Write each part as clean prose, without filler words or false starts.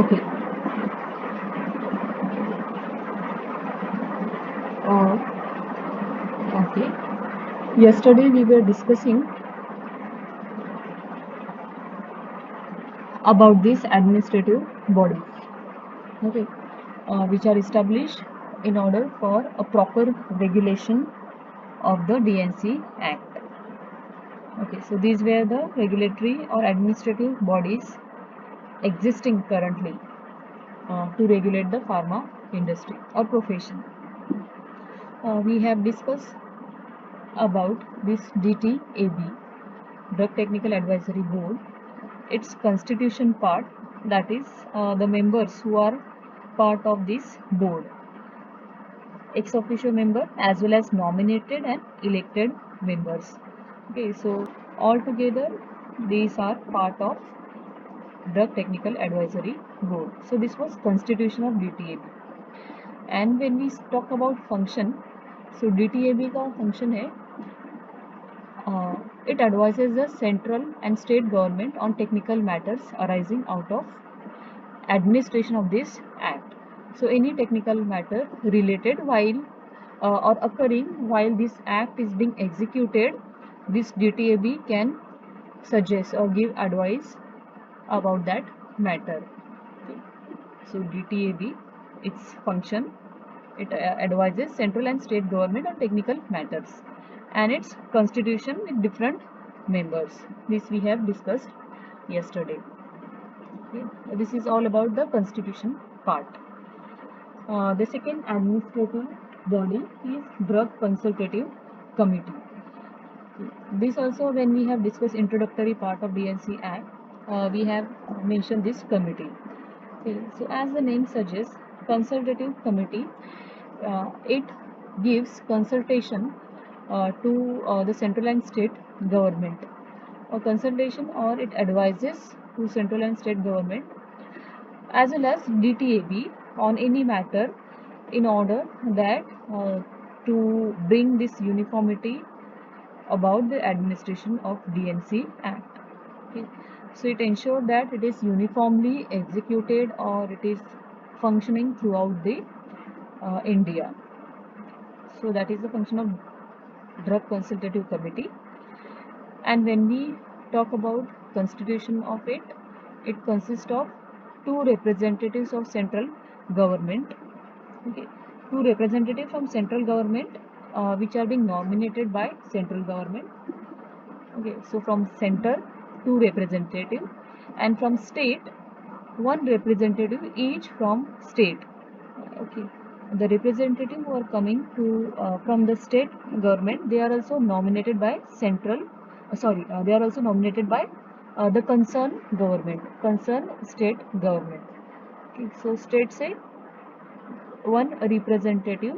Okay. Uh, okay. Yesterday we were discussing about these administrative bodies, okay, which are established in order for a proper regulation of the DNC Act. Okay, so these were the regulatory or administrative bodies existing currently to regulate the pharma industry or profession. We have discussed about this DTAB, Drug Technical Advisory Board, its constitution part, that is the members who are part of this board, ex officio member as well as nominated and elected members. Okay, so altogether these are part of Drug Technical Advisory Board. So this was constitution of DTAB. And when we talk about function, so DTAB का function है, it advises the central and state government on technical matters arising out of administration of this act. So any technical matter related while or occurring while this act is being executed, this DTAB can suggest or give advice about that matter. Okay. So DTAB, its function, it advises central and state government on technical matters, and its constitution with different members. This we have discussed yesterday. Okay. This is all about the constitution part. The second administrative body is Drug Consultative Committee. This also, when we have discussed introductory part of DNC Act, we have mentioned this committee. Okay. So as the name suggests, consultative committee, it gives consultation to the central and state government, or consultation, or it advises to central and state government as well as DTAB on any matter in order that to bring this uniformity about the administration of DNC Act. Okay. So it ensures that it is uniformly executed or it is functioning throughout the India. So that is the function of Drug Consultative Committee. And when we talk about constitution of it, it consists of two representatives of central government. Okay, two representatives from central government, which are being nominated by central government. Okay, so from center, two representative, and from state, one representative each from state. Okay, the representative who are coming to from the state government, they are also nominated by central. They are also nominated by the concerned government, concerned state government. Okay, so state say one representative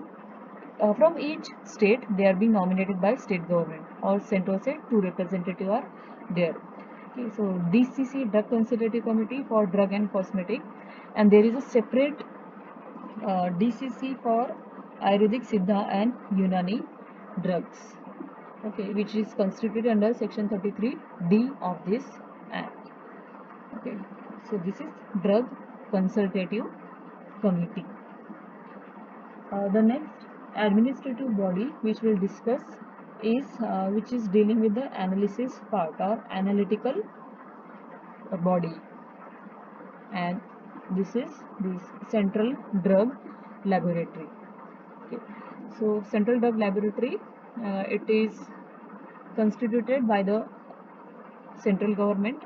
from each state, they are being nominated by state government, or central say two representatives are there. Okay, so DCC, Drug Consultative Committee for Drug and Cosmetic, and there is a separate DCC for Ayurvedic, Siddha and Unani drugs, okay, which is constituted under section 33D of this act. Okay, so this is Drug Consultative Committee. The next administrative body which we'll discuss is which is dealing with the analysis part or analytical body, and this is the Central Drug Laboratory. Okay. So Central Drug Laboratory, it is constituted by the central government.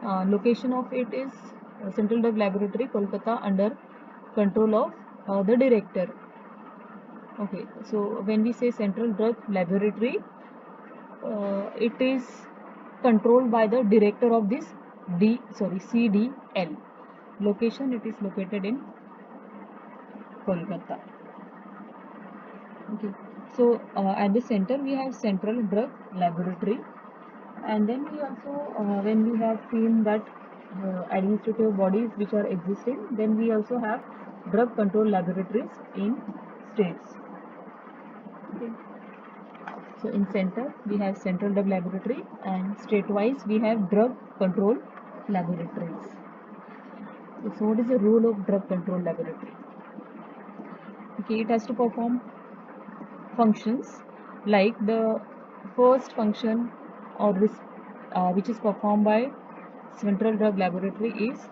Location of it is Central Drug Laboratory, Kolkata, under control of the director. Okay, so when we say Central Drug Laboratory, it is controlled by the director of this CDL. Location, it is located in Kolkata. Okay, so at the center we have Central Drug Laboratory, and then we also when we have seen that administrative bodies which are existing, then we also have drug control laboratories in states. Okay. So in center we have Central Drug Laboratory, and state wise we have drug control laboratories. So what is the role of drug control laboratory? Okay, it has to perform functions like the first function or this which is performed by Central Drug Laboratory is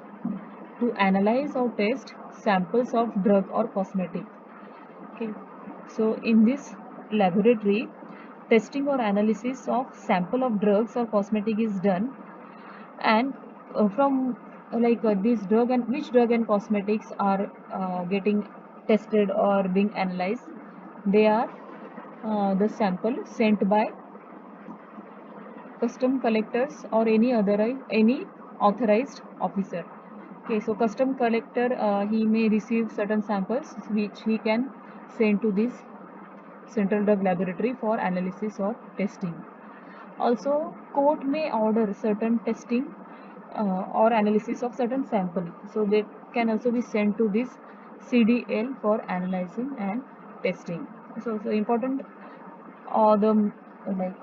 to analyze or test samples of drug or cosmetic. Okay, so in this laboratory, testing or analysis of sample of drugs or cosmetic is done, and from this drug and which drug and cosmetics are getting tested or being analyzed, they are the sample sent by custom collectors or any authorized officer. Okay, so custom collector, he may receive certain samples which he can send to this Central Drug Laboratory for analysis or testing. Also, court may order certain testing or analysis of certain sample. So they can also be sent to this CDL for analyzing and testing. So important the like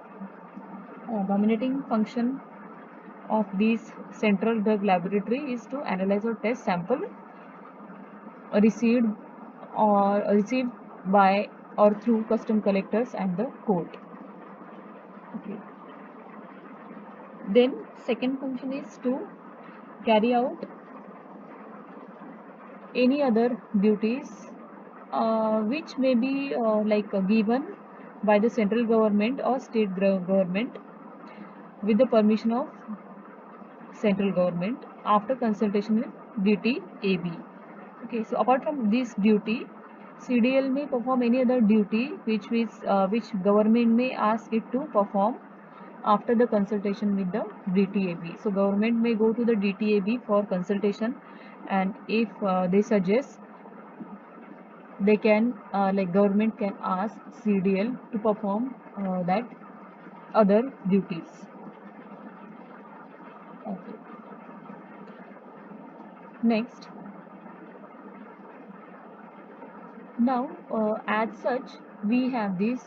dominating function of this Central Drug Laboratory is to analyze or test sample received received by or through custom collectors and the court. Okay. Then second function is to carry out any other duties which may be given by the central government or state government with the permission of central government after consultation with DTAB. Okay, so apart from this duty, CDL may perform any other duty which government may ask it to perform after the consultation with the DTAB. So government may go to the DTAB for consultation, and if they suggest, they can government can ask CDL to perform that other duties. Okay. Next, now as such we have this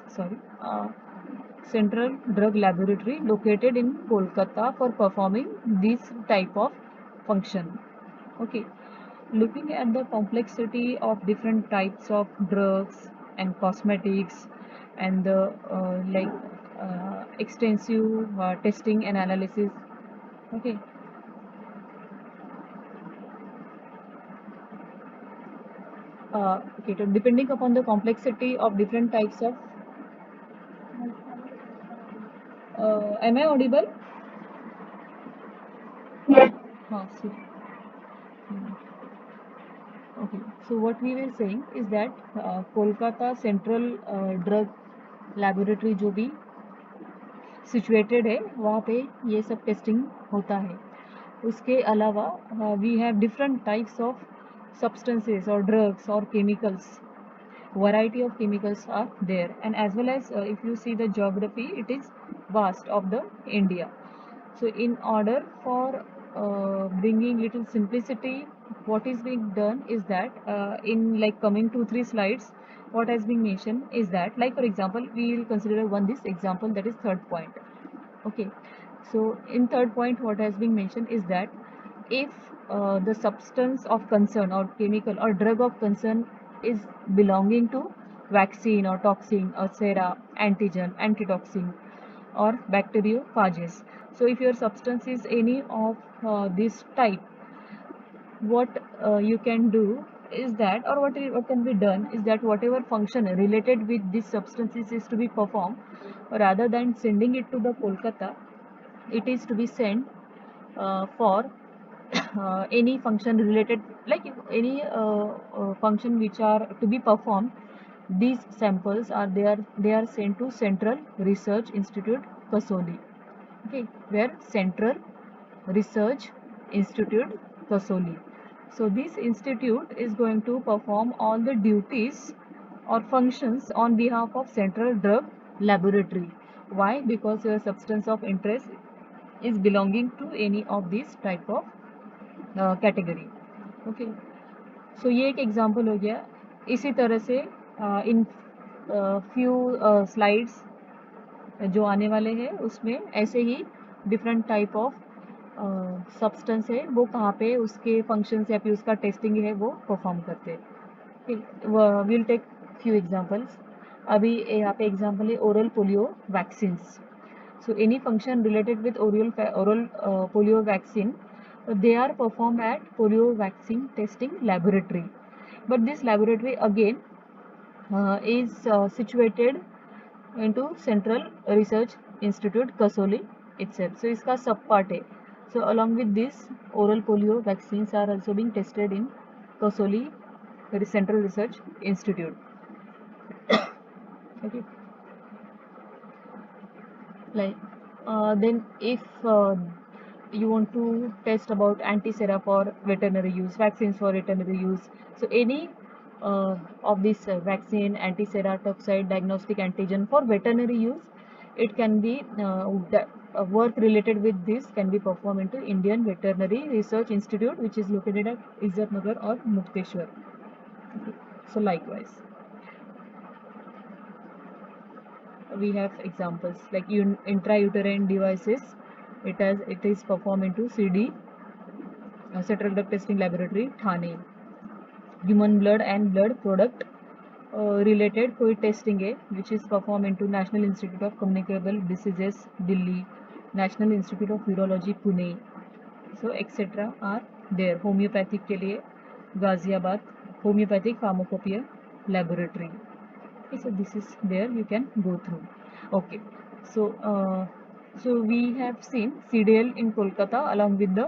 Central Drug Laboratory located in Kolkata for performing this type of function. Okay, looking at the complexity of different types of drugs and cosmetics and the extensive testing and analysis. Okay, okay. So depending upon the complexity of different types of, am I audible? See. Okay, so what we were saying is that Kolkata central drug laboratory जो भी situated है वहाँ पे ये सब testing होता है. उसके अलावा we have different types of substances or drugs or chemicals. Variety of chemicals are there, and as well as if you see the geography, it is vast of the India. So in order for bringing little simplicity, what is being done is that in like coming 2-3 slides, what has been mentioned is that, like for example, we will consider this example, that is third point. Okay, so in third point, what has been mentioned is that if the substance of concern or chemical or drug of concern is belonging to vaccine or toxin or sera, antigen, antitoxin, or bacteriophages. So if your substance is any of this type, what you can do is that, or what can be done is that whatever function related with these substances is to be performed, rather than sending it to the Kolkata, it is to be sent for any function related, like any function which are to be performed. These samples are they are sent to Central Research Institute, Kasoli. Okay, where Central Research Institute, Kasoli. So this institute is going to perform all the duties or functions on behalf of Central Drug Laboratory. Why? Because your substance of interest is belonging to any of these type of category. Okay, so ये एक example हो गया. इसी तरह से in few slides जो आने वाले हैं उसमें ऐसे ही डिफरेंट टाइप ऑफ सब्सटेंस है वो कहाँ पे उसके फंक्शंस या फिर उसका टेस्टिंग है वो परफॉर्म करते हैं। Will take few examples. अभी यहाँ पे एग्जांपल है oral polio vaccines. So any function related with oral polio vaccine, they are performed at polio vaccine testing laboratory. But this laboratory again is situated into Central Research Institute Kasoli itself. So इसका सब part है. So along with this, oral polio vaccines are also being tested in Kasoli Central Research Institute. Okay. Like then if you want to test about anti-sera for veterinary use, vaccines for veterinary use, so any of this vaccine, anti-sera, toxoid, diagnostic antigen for veterinary use, it can be work related with this can be performed into Indian Veterinary Research Institute, which is located at Izzat Nagar or Mukteshwar. Okay. So likewise we have examples like intrauterine devices. It is performed into CD, Central Drug Testing Laboratory, Thane. Human blood and blood product related कोई testing है which is performed into National Institute of Communicable Diseases, Delhi, National Institute of Virology, Pune. So etc. are there. Homeopathic के लिए Ghaziabad Homeopathic Pharmacopoeia Laboratory. Okay, so this is there you can go through. Okay, so we have seen CDL in Kolkata along with the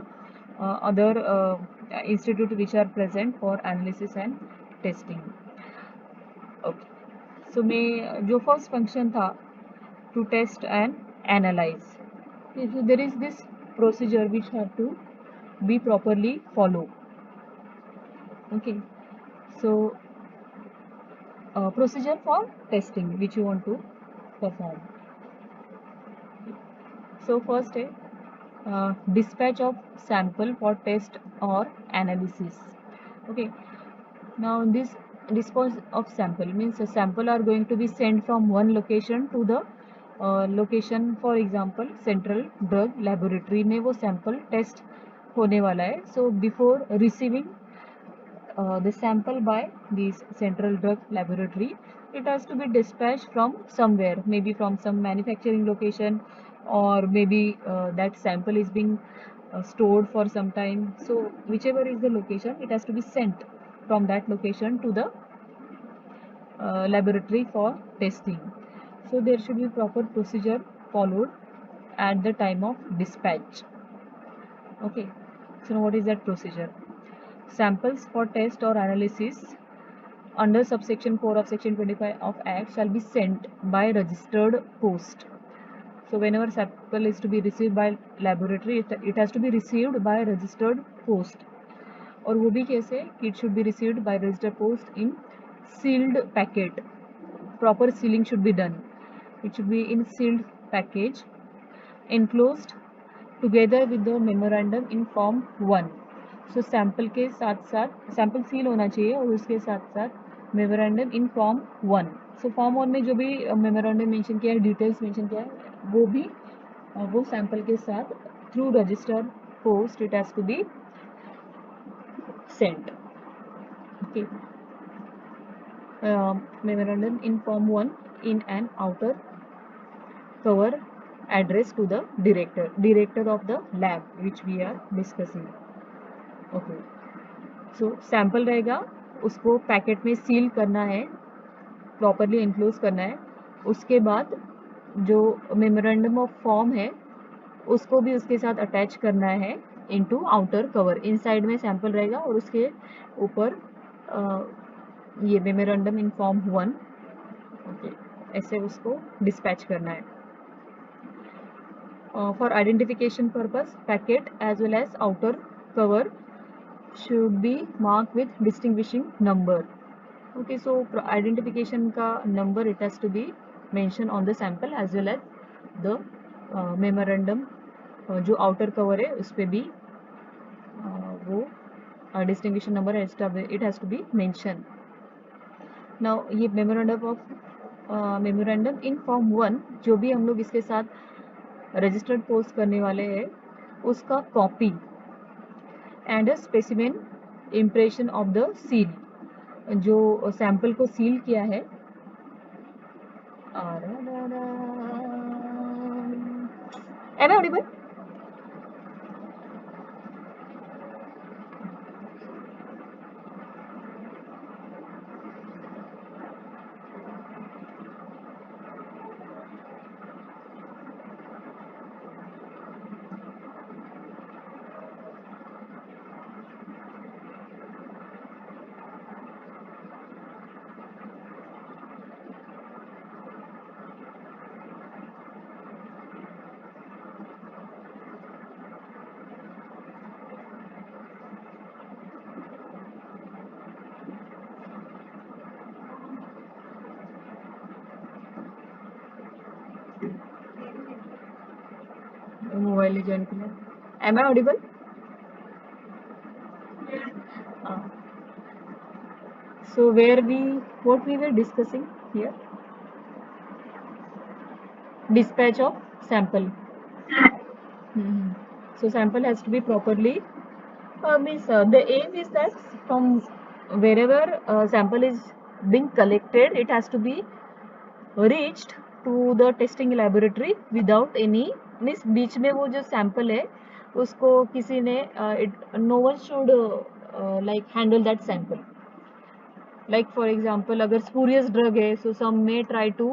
other institute which are present for analysis and testing. Okay, so मैं जो first function था to test and analyze. Okay, so there is this procedure which have to be properly followed. Okay, so procedure for testing which you want to perform. So first है dispatch of sample for test or analysis. Okay, now this dispose of sample means a sample are going to be sent from one location to the location. For example Central Drug Laboratory में वो sample test होने वाला है. So before receiving the sample by this Central Drug Laboratory, it has to be dispatched from somewhere, maybe from some manufacturing location, or maybe that sample is being stored for some time. So whichever is the location, it has to be sent from that location to the laboratory for testing. So there should be proper procedure followed at the time of dispatch. Okay, so now what is that procedure? Samples for test or analysis under subsection 4 of section 25 of Act shall be sent by registered post. So whenever sample is to be received by laboratory, it has to be received by registered post. और वो भी कैसे? It should be received by registered post in sealed packet. Proper sealing should be done. It should be in sealed package enclosed together with the memorandum in form 1. So sample के साथ साथ sample seal होना चाहिए और उसके साथ साथ memorandum in form 1. So form 1 में जो भी मेमोरेंडम मेंशन किया है, डिटेल्स मेंशन किया है, वो भी वो सैम्पल के साथ through register post it has to be sent. Okay, memorandum in form 1 in an outer cover address to the director of the lab which we are discussing. Okay, so sample रहेगा, उसको packet में seal करना है, properly enclose करना है. उसके बाद जो मेमोरेंडम ऑफ फॉर्म है उसको भी उसके साथ अटैच करना है इनटू आउटर कवर. इनसाइड में सैम्पल रहेगा और उसके ऊपर ये मेमोरेंडम इन फॉर्म 1. ओके, ऐसे उसको डिस्पैच करना है. For identification purpose packet as well as outer cover should be marked with distinguishing number. Okay, so identification ka number it has to be mentioned on the sample as well as the memorandum जो outer cover है उस पे भी वो distinguishing number it has to be mentioned. now ये memorandum in form 1 जो भी हम लोग इसके साथ registered post करने वाले हैं उसका copy and specimen impression of the seal, जो सैंपल को सील किया है। Am I audible? Mobile join किया। Am I audible? Uh, so what we were discussing here, dispatch of sample. Mhm. So sample has to be properly means the aim is that from wherever sample is being collected, it has to be reached to the testing laboratory without any means बीच में वो जो sample है उसको किसी ने no one should like handle that sample. Like for example, अगर spurious drug है, so some may try to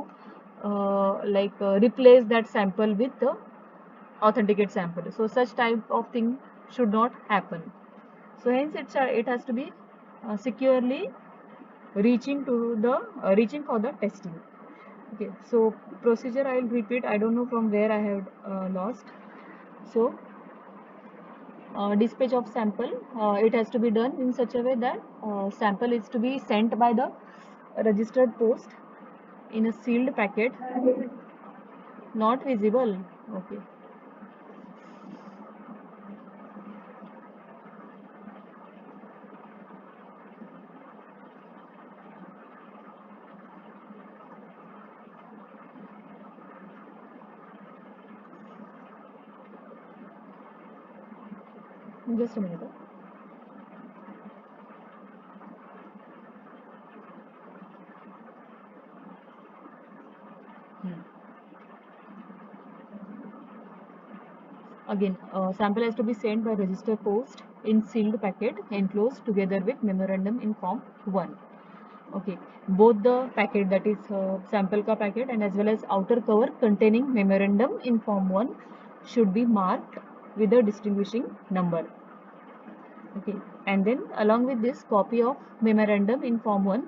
replace that sample with the authenticate sample. So such type of thing should not happen. So hence it has to be securely reaching for the testing. Okay, so procedure I will repeat. I don't know from where I have lost. So dispatch of sample, it has to be done in such a way that sample is to be sent by the registered post in a sealed packet. Not visible. Okay. Just a minute. Again, sample has to be sent by register post in sealed packet enclosed together with memorandum in form 1. Okay, both the packet, that is sample ka packet and as well as outer cover containing memorandum in form 1 should be marked with a distinguishing number. Okay, and then along with this copy of memorandum in form 1,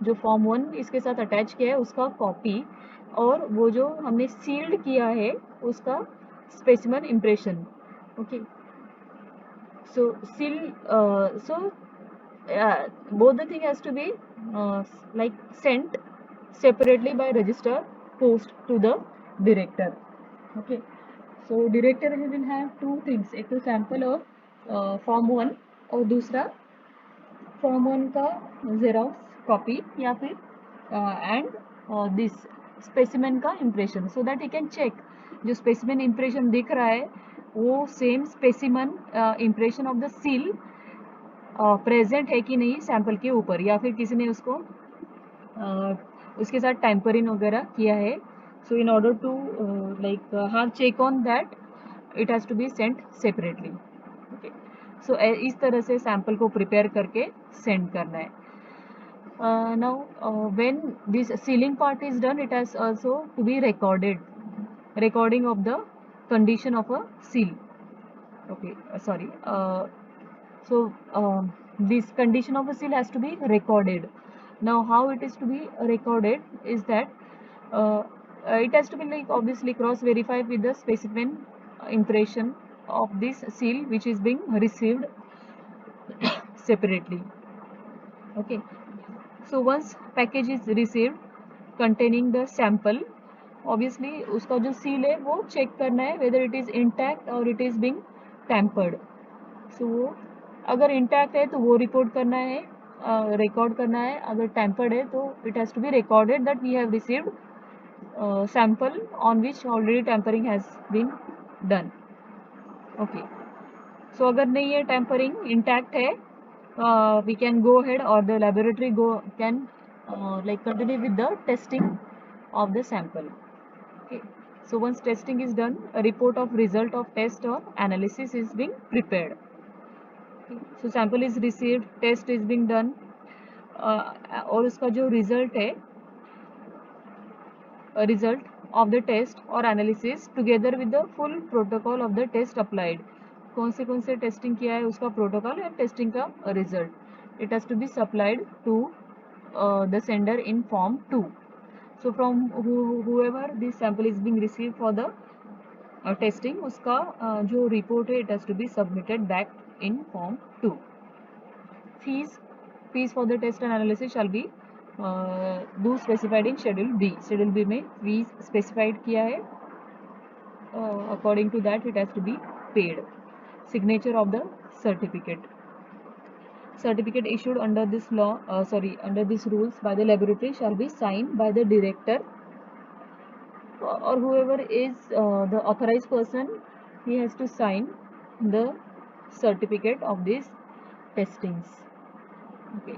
जो form 1 इसके साथ attach किया है उसका copy, और वो जो हमने सील्ड किया है उसका specimen impression. Okay, so both the thing has to be like sent separately by register post to the director. Okay, so director will have two things, एक तो sample और form 1 और दूसरा form 1 का xerox copy या फिर and this specimen का impression, so that he can check जो specimen impression दिख रहा है वो same specimen impression of the seal present है कि नहीं सैंपल के ऊपर, या फिर किसी ने उसको उसके साथ टैम्परिंग वगैरह किया है. So in order to have check on that it has to be sent separately. Okay, so इस तरह से सैंपल को प्रिपेयर करके सेंड करना है. Now when this sealing part is done, it has also to be recording of the condition of a seal. Okay, sorry. So this condition of a seal has to be recorded. Now how it is to be recorded is that it has to be like obviously cross verified with the specimen impression of this seal which is being received separately. Okay, so once package is received containing the sample, obviously उसका जो seal है वो check करना है whether it is intact or it is being tampered. So अगर intact है तो वो रिपोर्ट करना है, रिकॉर्ड करना है. अगर टैम्पर्ड है तो it has to be recorded that we have received sample on which already tampering has been done. Okay, so अगर नहीं है, टेम्परिंग इंटैक्ट है, we can go ahead, or the laboratory can like continue with the testing of the sample. Okay, so once testing is done, a report of result of test or analysis is being prepared. Okay, so sample is received, test is being done, और उसका जो result है, result of the test or analysis together with the full protocol of the test applied. कौन से testing किया है उसका protocol और टेस्टिंग का result, it has to be supplied to the sender in form 2. So from whoever this sample is being received for the testing, उसका जो report है, it has to be submitted back in form 2. Fees for the test and analysis shall be do specified in schedule B. Schedule B में fees specified किया है, according to that it has to be paid. Signature of the certificate. Certificate issued under this law, under these rules by the laboratory shall be signed by the director or whoever is the authorized person. He has to sign the certificate of these testings. Okay,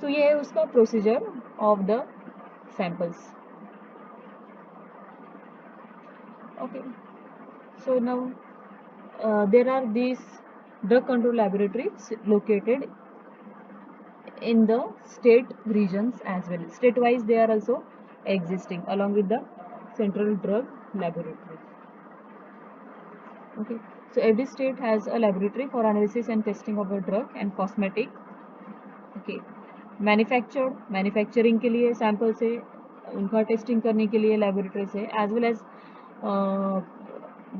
so ये है उसका procedure of the samples. Okay, so now there are these drug control laboratories located in the state regions as well. State wise they are also existing along with the central drug laboratory. Okay, so every state has a laboratory for analysis and testing of a drug and cosmetic. Okay, manufacturing के लिए sample से उनका testing करने के लिए laboratory से, as well as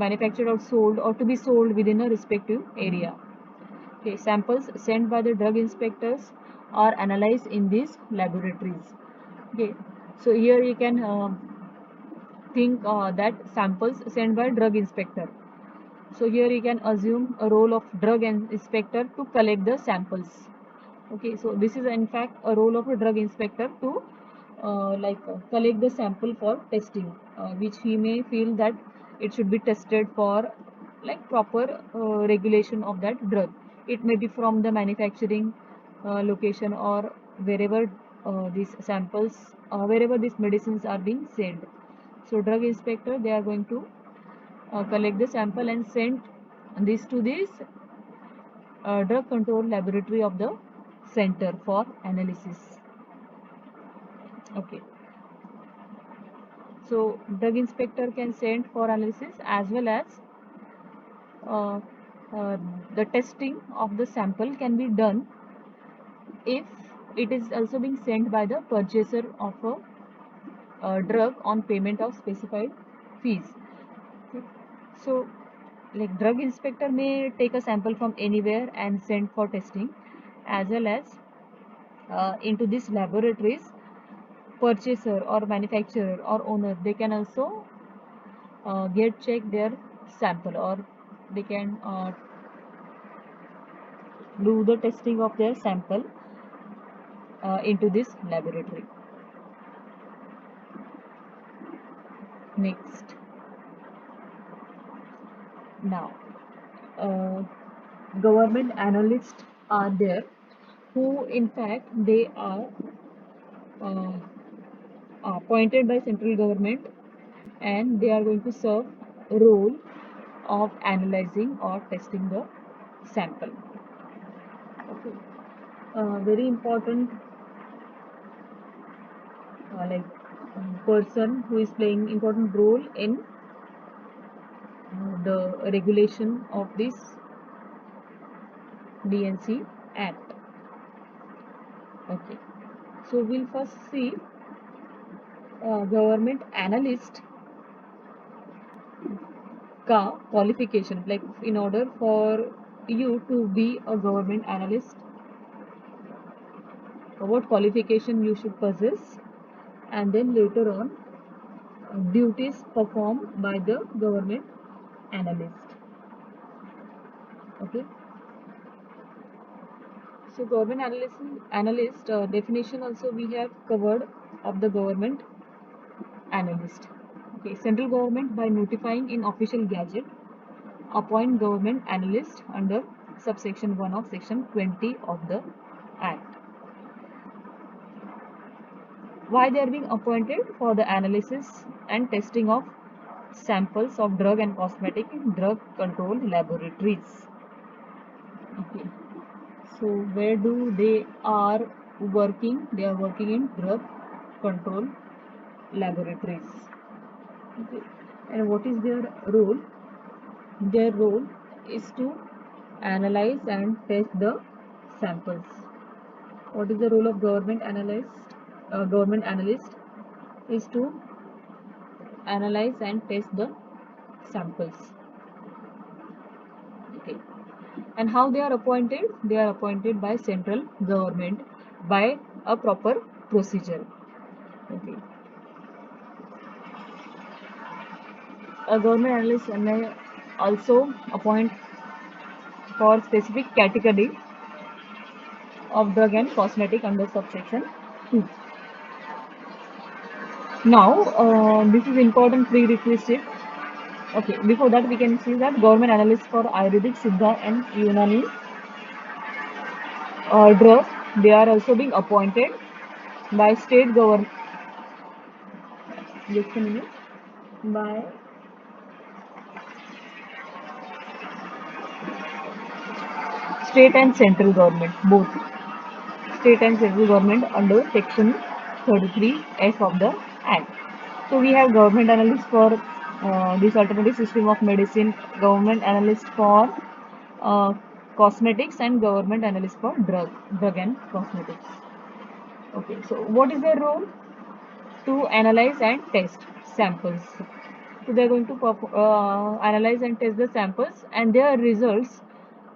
manufactured और sold और to be sold within a respective area. Okay, samples sent by the drug inspectors are analyzed in these laboratories. Okay, so here you can think that samples sent by drug inspector. So here you can assume a role of drug inspector to collect the samples. Okay, so this is in fact a role of a drug inspector to collect the sample for testing, which he may feel that it should be tested for like proper regulation of that drug. It may be from the manufacturing location or wherever these samples, wherever these medicines are being sent. So drug inspector, they are going to collect the sample and send this to this drug control laboratory of the center for analysis. Okay, so drug inspector can send for analysis as well as uh, uh, the testing of the sample can be done if it is also being sent by the purchaser of a drug on payment of specified fees. Okay. So like drug inspector may take a sample from anywhere and send for testing, as well as into these laboratories, purchaser or manufacturer or owner, they can also get check their sample, or they can do the testing of their sample into this laboratory. Next, now government analysts are there, who in fact they are uh, appointed by central government, and they are going to serve a role of analyzing or testing the sample. Okay, very important person who is playing important role in the regulation of this DNC Act. Okay, so we'll first see government analyst का qualification, like in order for you to be a government analyst, what qualification you should possess, and then later on duties performed by the government analyst. Okay, so government analyst definition also we have covered of the government analyst. Okay, central government by notifying in official gazette appoint government analyst under subsection 1 of section 20 of the Act. Why they are being appointed? For the analysis and testing of samples of drug and cosmetic in drug control laboratories. Okay. So where do they are working? They are working in drug control laboratories. Okay. And what is their role? Their role is to analyze and test the samples. What is the role of government analyst? Government analyst is to analyze and test the samples. Okay. And how they are appointed? They are appointed by central government by a proper procedure. Okay. A government analyst may also appoint for specific category of drug and cosmetic under subsection 2. Now, this is important prerequisite. Okay, before that we can see that government analysts for Ayurvedic, Siddha and Unani drug, they are also being appointed by state government. Just a minute. By state and central government, both state and central government under section 33F of the Act. So we have government analyst for this alternative system of medicine, government analyst for cosmetics, and government analyst for drug and cosmetics. Okay, so what is their role? To analyze and test samples. So they are going to analyze and test the samples, and their results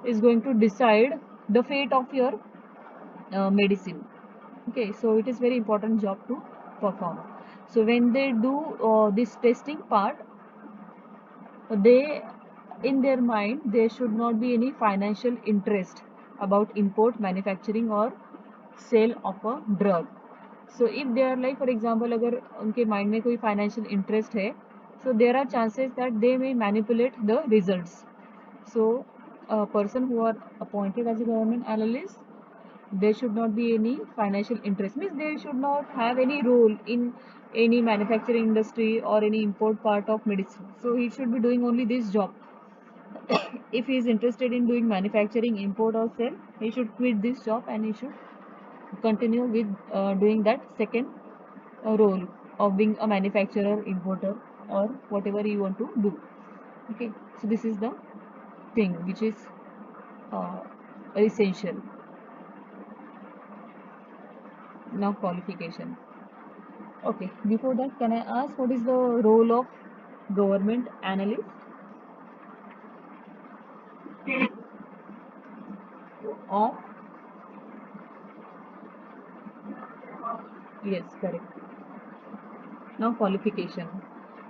is going to decide the fate of your medicine. Okay, so it is very important job to perform. So when they do this testing part, they, in their mind, there should not be any financial interest about import, manufacturing or sale of a drug. So if they are like, for example, अगर उनके mind में कोई financial interest है, so there are chances that they may manipulate the results. So a person who are appointed as a government analyst, there should not be any financial interest, means they should not have any role in any manufacturing industry or any import part of medicine. So he should be doing only this job. If he is interested in doing manufacturing, import or sale, he should quit this job and he should continue with doing that second role of being a manufacturer, importer or whatever you want to do. Okay, so this is the thing which is essential. Now qualification. Okay, before that, can I ask what is the role of government analyst? Of, yes, correct. Now qualification.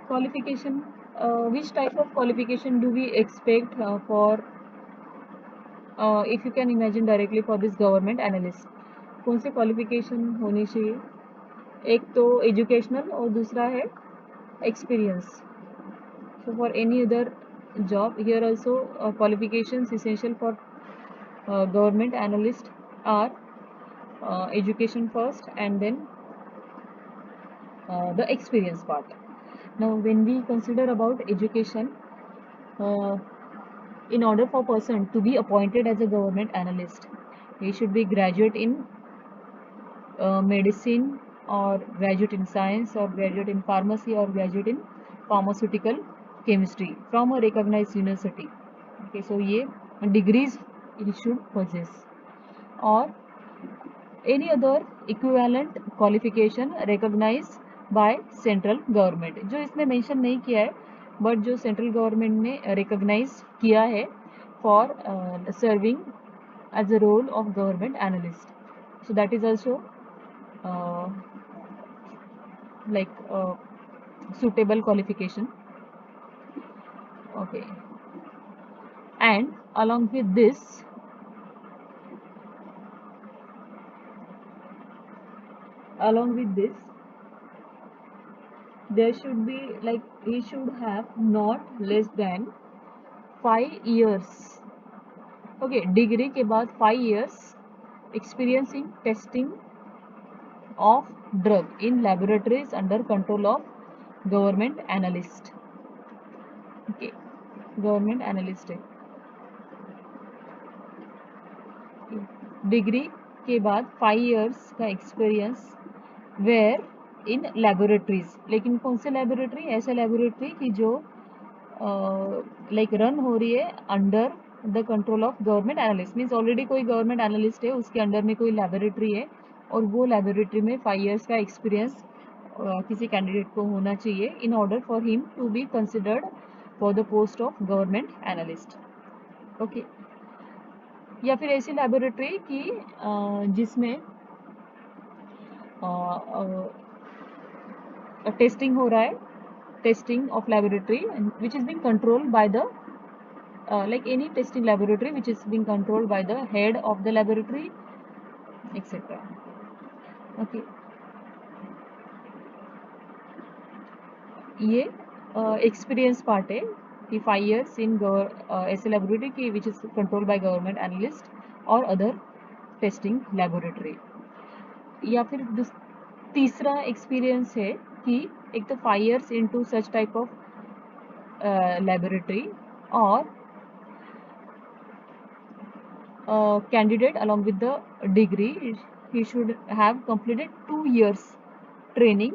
Qualification. Which type of qualification do we expect for? If you can imagine directly for this government analyst, कौन से qualification होनी चाहिए? एक तो educational और दूसरा है experience. So for any other job, here also qualifications essential for government analyst are education first and then the experience part. Now when we consider about education, uh, in order for person to be appointed as a government analyst, he should be graduate in medicine or graduate in science or graduate in pharmacy or graduate in pharmaceutical chemistry from a recognized university. Okay, so ये degrees he should possess or any other equivalent qualification recognized by central government. जो इसमें mention नहीं किया है but जो central government ने recognize किया है for serving as a role of government analyst. So that is also uh, like suitable qualification. Okay, and along with this, there should be like he should have not less than 5 years, okay, degree के बाद 5 years experience in testing of drug in laboratories under control of government analyst. Okay, government analyst है. Degree के बाद 5 years का experience where in laboratories. लेकिन कौन से laboratory? ऐसे लेबोरेटरी की जो लाइक रन हो रही है under the control of government analyst. Means already कोई गवर्नमेंट एनालिस्ट है, उसके अंडर में कोई लेबोरेटरी है और वो लेबोरेटरी में 5 years का एक्सपीरियंस किसी कैंडिडेट को होना चाहिए in order for him to be considered for the post of government analyst. Okay, या फिर ऐसी लेबोरेटरी की जिसमें टेस्टिंग हो रहा है, testing of laboratory which is being controlled by the like any testing laboratory which is being controlled by the head of the laboratory, etc. Okay, ये experience part है कि 5 years इन ऐसे लेबोरेटरी की which is controlled by government analyst और other testing laboratory. या फिर तीसरा experience है कि एक तो 5 years into such type of laboratory और candidate along with the degree, he should have completed 2 years training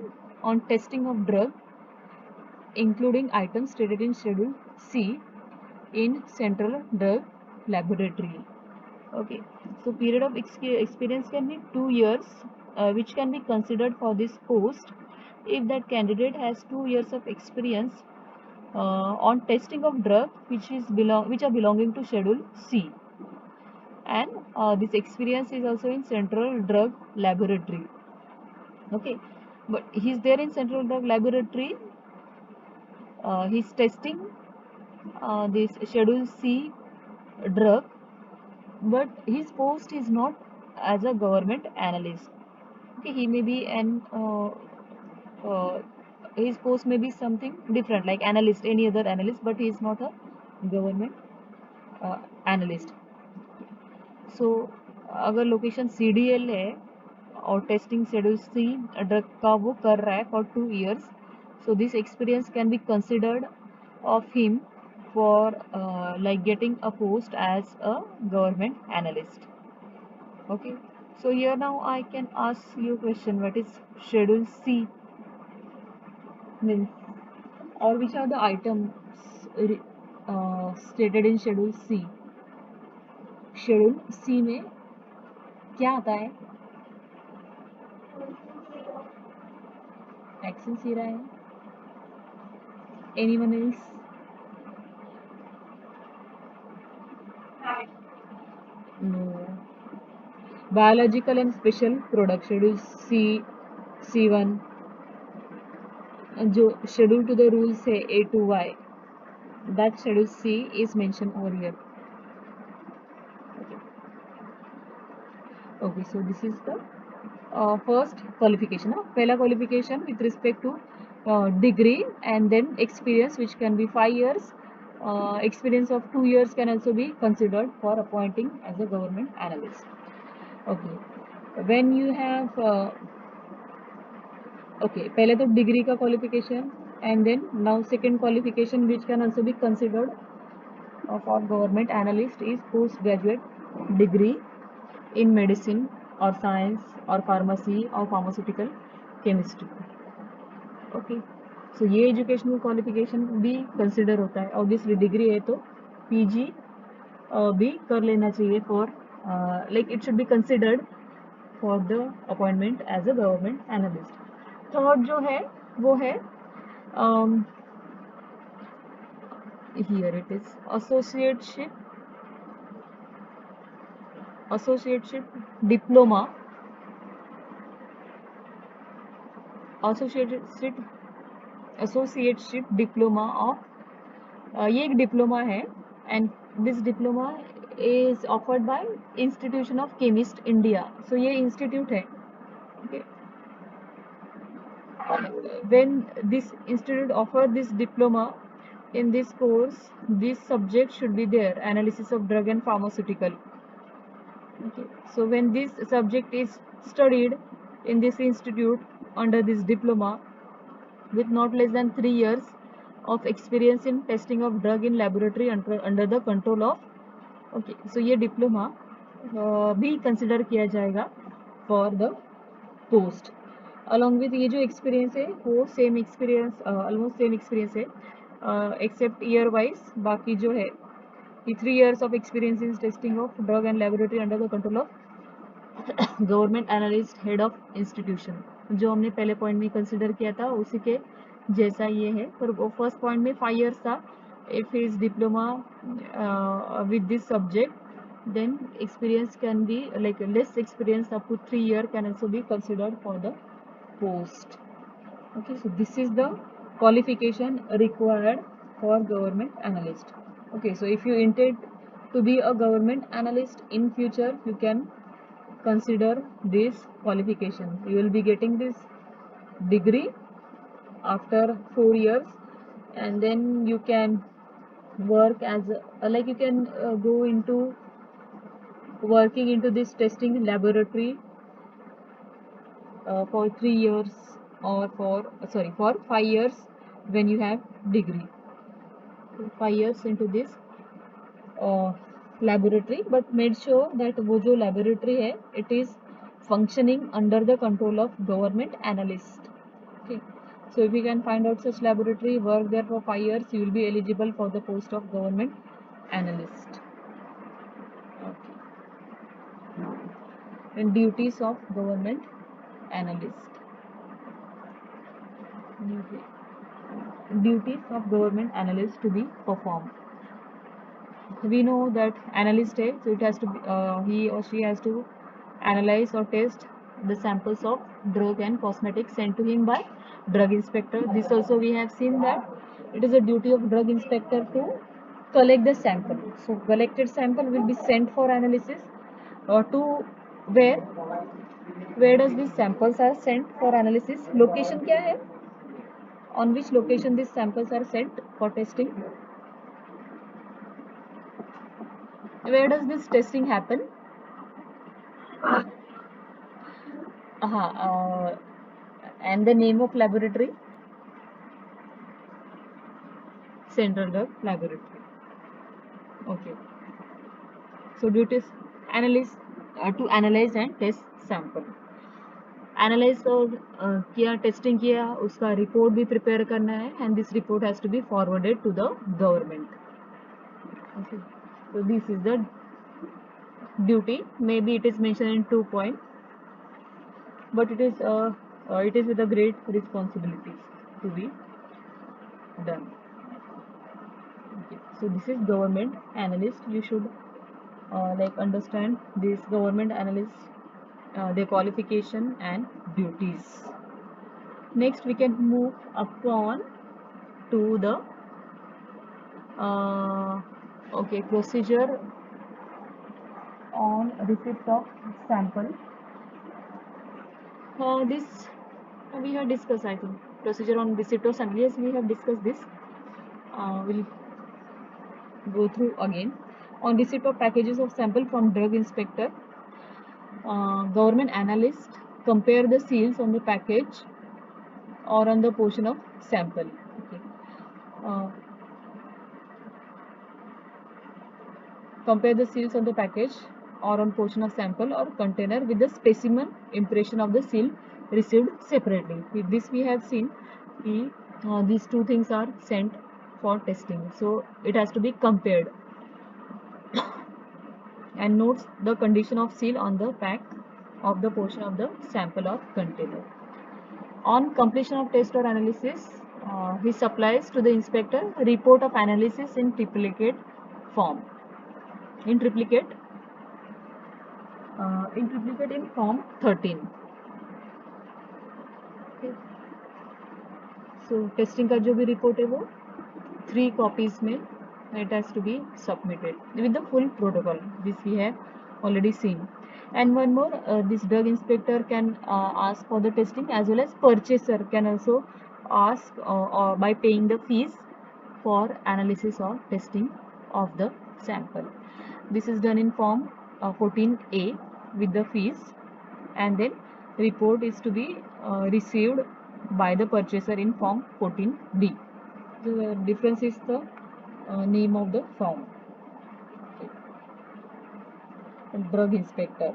on testing of drug including items stated in schedule C in central drug laboratory. Okay, so period of experience can be 2 years which can be considered for this post if that candidate has 2 years of experience on testing of drug which are belonging to schedule C, and this experience is also in central drug laboratory. Okay, but he's there in central drug laboratory, he's testing this schedule C drug, but his post is not as a government analyst. Okay, he may be an his post may be something different like analyst, any other analyst, but he is not a government analyst. सो अगर location CDL है और testing schedule C drug का वो कर रहा है for 2 years, so this experience can be considered of him for like getting a post as a government analyst. Okay, so here now I can ask you question, what is schedule C means और which are the items stated in schedule C. Schedule C में क्या आता है? एक्शन सी रहा है. Anyone else? No. Biological and special product schedule C1, जो शेड्यूल टू द रूल्स है A to Y, that schedule C is mention over here. Okay, so this is the first qualification. पहला qualification with respect to degree and then experience which can be 5 years. Experience of 2 years can also be considered for appointing as a government analyst. Okay, when you have okay, पहले तो degree का qualification and then now second qualification which can also be considered for government analyst is postgraduate degree in medicine और science और pharmacy और pharmaceutical chemistry. Okay, so ये educational qualification भी consider होता है. ऑब्वियसली डिग्री है तो PG भी कर लेना चाहिए for like it should be considered for the appointment as a government analyst. Third जो है वो है here it is associateship diploma, associateship diploma of ये एक डिप्लोमा है and this diploma is offered by institution of chemist India. So ये institute है. okay, when this institute offer this diploma in this course, this subject should be there, analysis of drug and pharmaceutical. Okay. So when this subject is studied in this institute under this diploma with not less than 3 years of experience in testing of drug in laboratory under the control of, okay, so ये diploma भी consider किया जाएगा for the post along with ये जो experience है वो same experience almost same experience है accept year wise बाकी जो है कि 3 years of experience in testing of drug and laboratory under the control of government analyst head of institution जो हमने पहले पॉइंट में कंसिडर किया था उसी के जैसा ये है पर वो फर्स्ट पॉइंट में 5 years था if his diploma with this subject then experience can be like less experience up to 3 year can also be considered for the post. Okay, so this is the qualification required for government analyst. Okay, so if you intend to be a government analyst in future you can consider this qualification. You will be getting this degree after 4 years and then you can work as like you can go into working into this testing laboratory for 3 years or for 5 years when you have degree. 5 years into this laboratory but made sure that वो जो laboratory है it is functioning under the control of government analyst. Okay, so if you can find out such laboratory, work there for 5 years, you will be eligible for the post of government analyst. Okay, and duties of government analyst. Duties of government analyst to be performed. We know that analyst है, so it has to be, he or she has to analyze or test the samples of drug and cosmetics sent to him by drug inspector. This also we have seen that it is a duty of drug inspector to collect the sample. So collected sample will be sent for analysis to where does these samples are sent for analysis? Location क्या है? On which location these samples are sent for testing? Where does this testing happen? And the name of laboratory? Central Drug Laboratory. Okay. So duties analyze to analyze and test sample. Analyze और किया testing किया उसका report भी prepare करना है and this report has to be forwarded to the government. Okay. So this is the duty. Maybe it is mentioned in 2 points, but it is with a great responsibility to be done. Okay. So this is government analyst. You should like understand this government analyst, their qualification and duties. Next, we can move upon to the procedure on receipt of sample. This we have discussed, I think, procedure on receipt of sample. Yes, we have discussed this. We'll go through again. On receipt of packages of sample from drug inspector, government analyst compare the seals on the package or on the portion of sample. Okay. Compare the seals on the package or on portion of sample or container with the specimen impression of the seal received separately. With this we have seen these two things are sent for testing, so it has to be compared and notes the condition of seal on the pack of the portion of the sample or container. On completion of test or analysis, he supplies to the inspector report of analysis in triplicate form. In triplicate in form 13. Okay. So testing का जो भी report है वो 3 copies में it has to be submitted with the full protocol. This we have already seen. And one more, this drug inspector can ask for the testing as well as purchaser can also ask by paying the fees for analysis or testing of the sample. This is done in form 14A with the fees, and then report is to be received by the purchaser in form 14B. The difference is the name of the form. Drug inspector.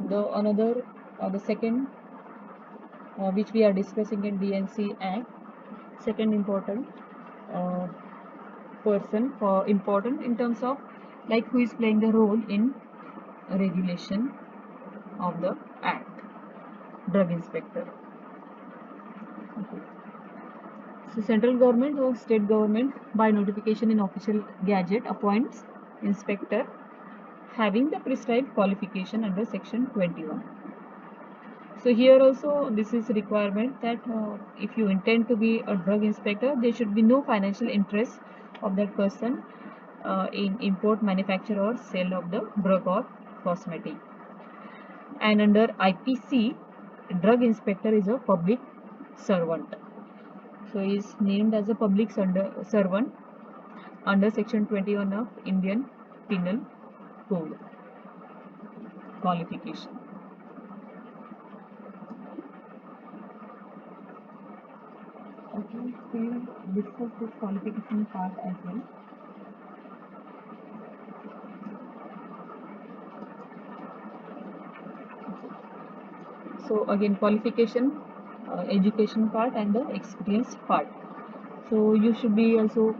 The second which we are discussing in DNC Act, second important uh, person for important in terms of like who is playing the role in regulation of the act, drug inspector. Okay. So central government or state government by notification in official gazette appoints inspector having the prescribed qualification under section 21. So here also this is requirement that if you intend to be a drug inspector, there should be no financial interest of that person in import, manufacture or sale of the drug or cosmetic. And under IPC, drug inspector is a public servant. So he is named as a public servant under section 21 of Indian Penal Code. Qualification. Okay, we'll discuss this qualification part as well. So again, qualification, education part and the experience part. So you should be also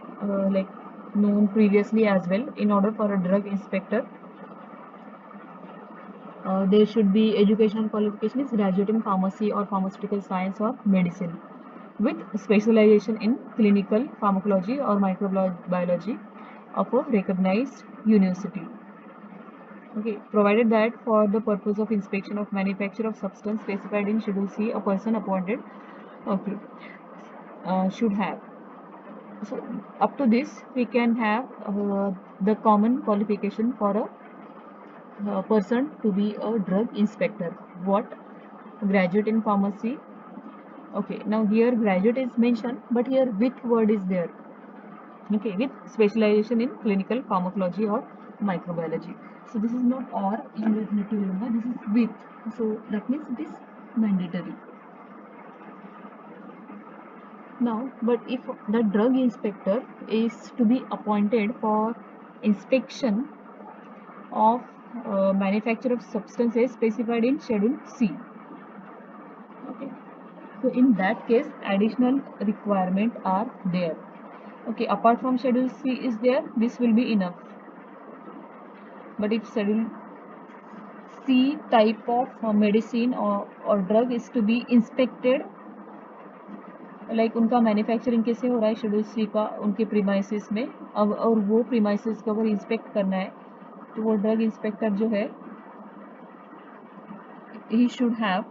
like known previously as well. In order for a drug inspector, there should be educational qualification is graduate in pharmacy or pharmaceutical science or medicine with specialization in clinical pharmacology or microbiology of a recognized university. Okay, provided that for the purpose of inspection of manufacture of substance specified in Schedule C, a person appointed, okay, should have. So up to this, we can have the common qualification for a person to be a drug inspector. What? Graduate in pharmacy. Okay, now here graduate is mentioned, but here with word is there. Okay, with specialization in clinical pharmacology or microbiology. So this is not or, you need to remember, this is with. So that means it is mandatory. Now, but if the drug inspector is to be appointed for inspection of manufacture of substances specified in Schedule C. Okay. So in that case, additional requirement are there. Okay, apart from Schedule C is there, this will be enough. But if Schedule C type of medicine or drug is to be inspected, like उनका manufacturing कैसे हो रहा है schedule सी का उनके premises में, अब और वो प्रीमाइसिस को अगर इंस्पेक्ट करना है तो वो ड्रग इंस्पेक्टर जो है he should have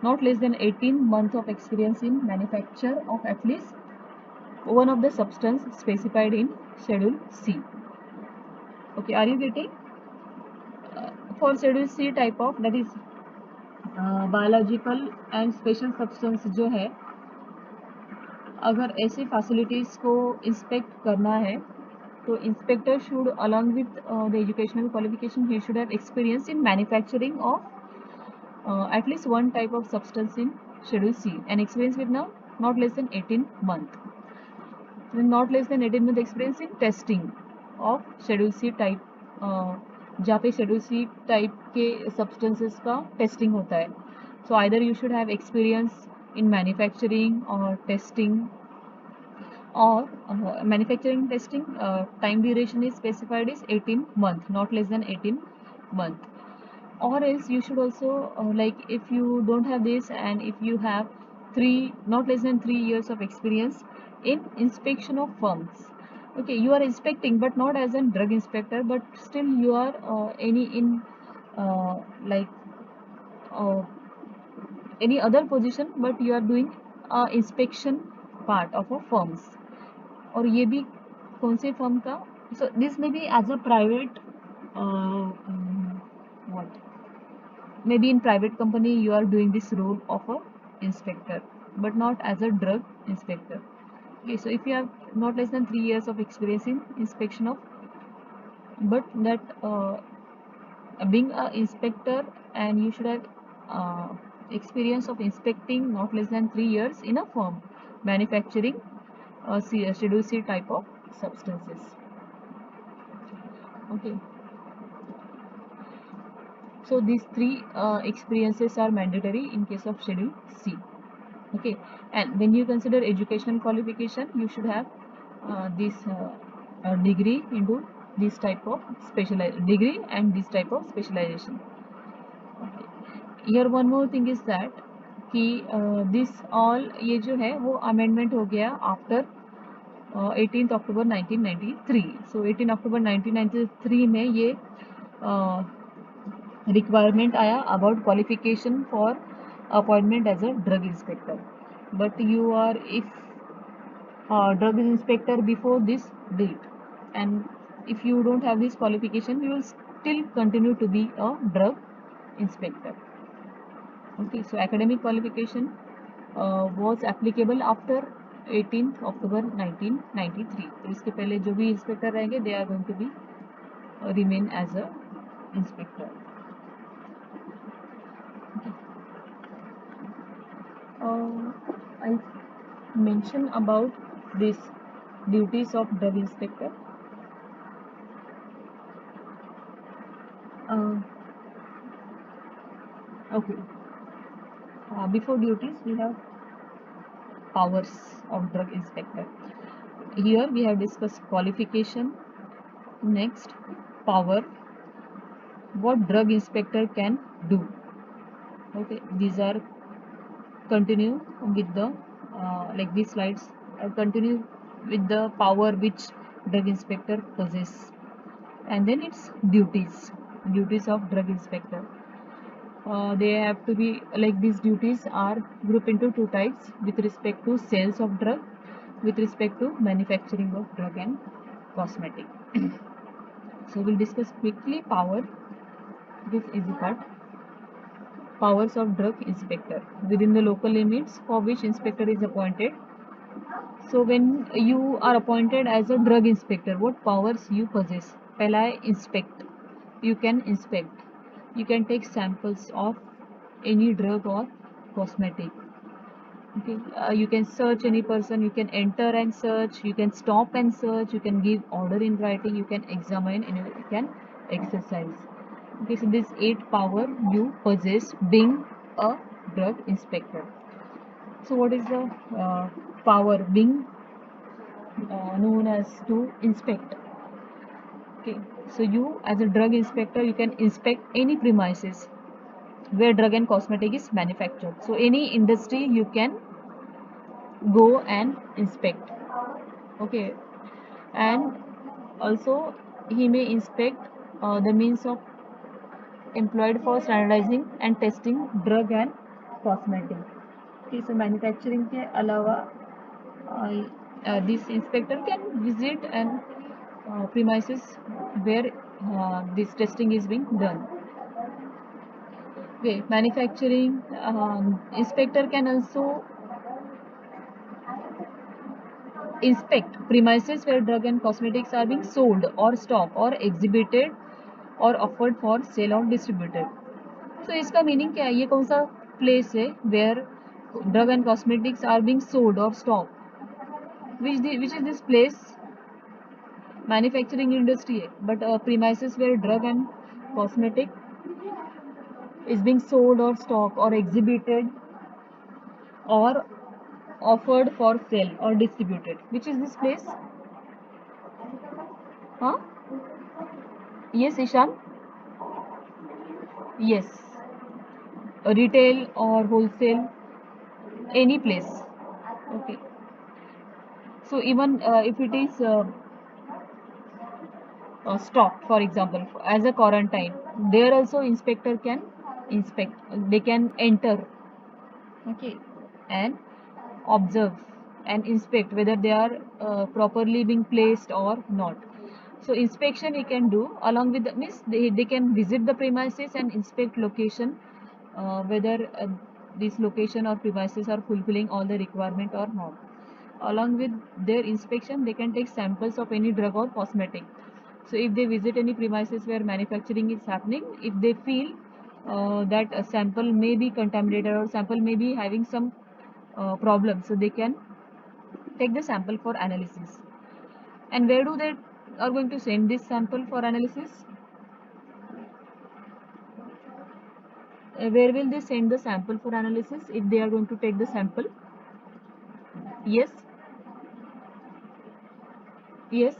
not less than 18 months of experience in manufacture of at least one of the substance specified in Schedule C. Okay, are you getting? For Schedule C type of, that is biological and special substance जो है, अगर ऐसे facilities को inspect करना है तो inspector should along with the educational qualification he should have experience in manufacturing of at least one type of substance in Schedule C and experience with now not less than 18 month. Not less than 18 month experience in testing of Schedule C type, जहाँ पे Schedule C type के substances का testing होता है. So either you should have experience in manufacturing or testing, or manufacturing testing time duration is specified is 18 month, not less than 18 month. Or else you should also like if you don't have this and if you have not less than 3 years of experience in inspection of firms. Okay, you are inspecting but not as a drug inspector, but still you are like any other position, but you are doing inspection part of a firms. और ये भी कौन से firm का, so this may be as a private what, maybe in private company you are doing this role of a inspector but not as a drug inspector. Okay, so if you have not less than 3 years of experience in inspection of, but that being a inspector, and you should have uh, experience of inspecting not less than 3 years in a firm manufacturing Schedule C type of substances. Okay, so these three experiences are mandatory in case of Schedule C. Okay, and when you consider educational qualification, you should have this degree into this type of degree and this type of specialization. Okay. Here one more thing is that कि this all ये जो है वो amendment हो गया after 18 अक्टूबर 1993. सो 18 अक्टूबर 1993 में ये requirement आया about qualification for appointment as a drug inspector. But you are if drug inspector before this date, and if you don't have this qualification, you will still continue to be a drug inspector. Okay, so academic qualification was applicable after 18th October 1993. तो इसके पहले जो भी inspector रहेंगे they are going to be remain as a inspector. I mention about this duties of drug inspector. Okay. Before duties, we have powers of drug inspector. Here we have discussed qualification. Next, power. What drug inspector can do. Okay, these are continue with the like these slides. Continue with the power which drug inspector possess, and then its duties. Duties of drug inspector. They have to be like these duties are grouped into two types with respect to sales of drug, with respect to manufacturing of drug and cosmetic. So we'll discuss quickly power. This is the part. Powers of drug inspector within the local limits for which inspector is appointed. So when you are appointed as a drug inspector, what powers you possess? Pehla hai inspect. You can inspect. You can take samples of any drug or cosmetic. Okay, you can search any person. You can enter and search. You can stop and search. You can give order in writing. You can examine and you can exercise. Okay, so this 8 power you possess being a drug inspector. So what is the power being known as to inspect? Okay, so you as a drug inspector, you can inspect any premises where drug and cosmetic is manufactured. So any industry you can go and inspect. Okay, and also he may inspect the means of employed for standardizing and testing drug and cosmetic. Okay, so manufacturing के अलावा this inspector can visit and premises where this testing is being done. Okay, manufacturing inspector can also inspect premises where drug and cosmetics are being sold or stocked or exhibited or offered for sale or distributed. So इसका meaning क्या है? ये कौन सा place है where drug and cosmetics are being sold or stocked? Which is this place? Manufacturing industry है, but premises where drug and cosmetic is being sold or stocked or exhibited or offered for sale or distributed. Which is this place? Huh? Yes, Ishan? Yes. Retail or wholesale, any place. Okay. So even if it is stock, for example, as a quarantine, there also inspector can inspect. They can enter, okay, and observe and inspect whether they are properly being placed or not. So inspection he can do along with the means they can visit the premises and inspect location whether this location or premises are fulfilling all the requirement or not. along with their inspection, they can take samples of any drug or cosmetic. So if they visit any premises where manufacturing is happening, if they feel that a sample may be contaminated or sample may be having some problem, so they can take the sample for analysis. And where do they are going to send this sample for analysis? Where will they send the sample for analysis if they are going to take the sample? Yes, yes.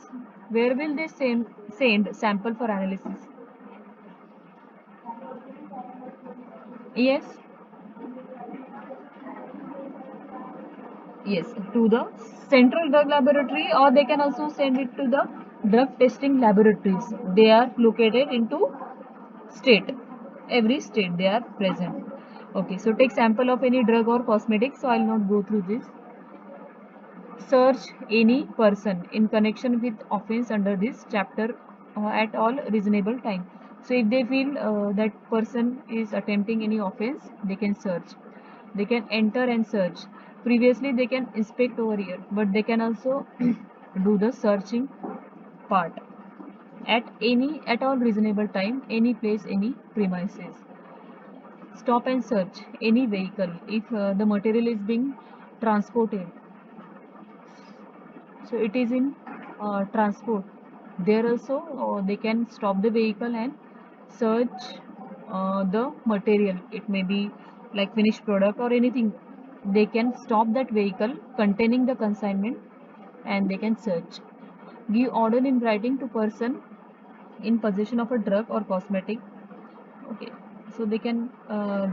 Where will they send sample for analysis? Yes, yes, to the central drug laboratory, or they can also send it to the drug testing laboratories. They are located into state. Every state they are present. Okay, so take sample of any drug or cosmetic. So I'll not go through this. Search any person in connection with offense under this chapter at all reasonable time. So if they feel that person is attempting any offense, they can search. They can enter and search. Previously they can inspect over here, but they can also do the searching part at all reasonable time, any place, any premises. Stop and search any vehicle if the material is being transported, so it is in transport. There also they can stop the vehicle and search the material. It may be like finished product or anything. They can stop that vehicle containing the consignment and they can search. Give order in writing to person in possession of a drug or cosmetic. Okay, so they can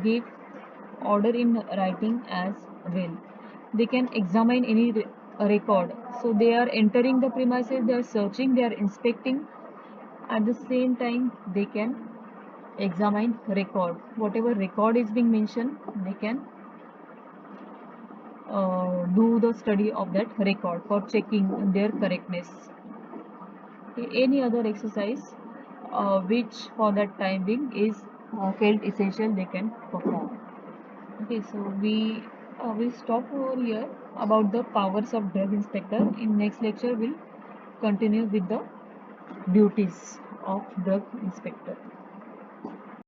give order in writing as well. They can examine any record. So they are entering the premises, they are searching, they are inspecting. At the same time, they can examine record. Whatever record is being mentioned, they can do the study of that record for checking their correctness. Okay, any other exercise which for that time being is felt essential, they can perform. Okay, so we will stop over here about the powers of drug inspector. In next lecture, we'll continue with the duties of drug inspector.